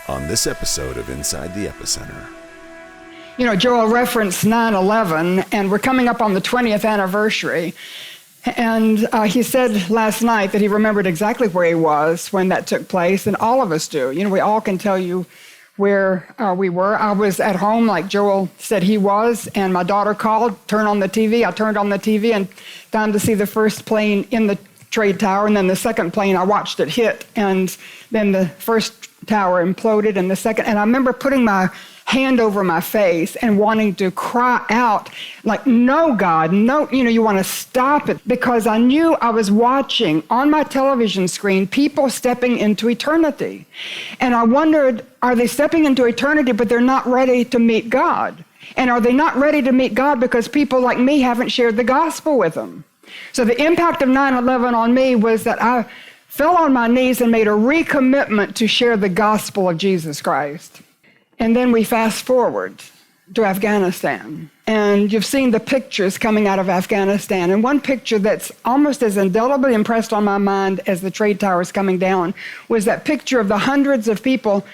on this episode of Inside the Epicenter. You know, Joel referenced 9/11, and we're coming up on the 20th anniversary. And he said last night that he remembered exactly where he was when that took place, and all of us do. You know, we all can tell you where we were. I was at home, like Joel said he was, and my daughter called, turn on the TV. I turned on the TV, and time to see the first plane in the trade tower, and then the second plane, I watched it hit, and then the first tower imploded, and the second, and I remember putting my hand over my face and wanting to cry out like, no, God, no, you want to stop it, because I knew I was watching on my television screen people stepping into eternity. And I wondered, are they stepping into eternity, but they're not ready to meet God? And are they not ready to meet God because people like me haven't shared the gospel with them? So the impact of 9/11 on me was that I fell on my knees and made a recommitment to share the gospel of Jesus Christ. And then we fast forward to Afghanistan. And you've seen the pictures coming out of Afghanistan. And one picture that's almost as indelibly impressed on my mind as the trade towers coming down was that picture of the hundreds of people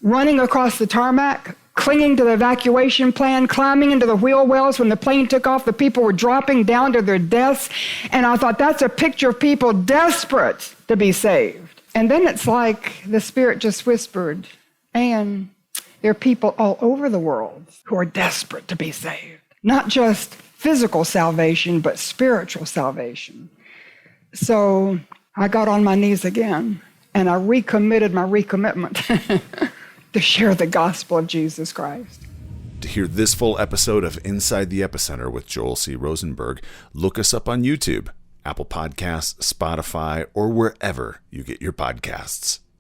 running across the tarmac, clinging to the evacuation plan, climbing into the wheel wells. When the plane took off, the people were dropping down to their deaths. And I thought, that's a picture of people desperate to be saved. And then it's like the Spirit just whispered, and there are people all over the world who are desperate to be saved. Not just physical salvation, but spiritual salvation. So I got on my knees again, and I recommitted my recommitment to share the gospel of Jesus Christ. To hear this full episode of Inside the Epicenter with Joel C. Rosenberg, look us up on YouTube, Apple Podcasts, Spotify, or wherever you get your podcasts.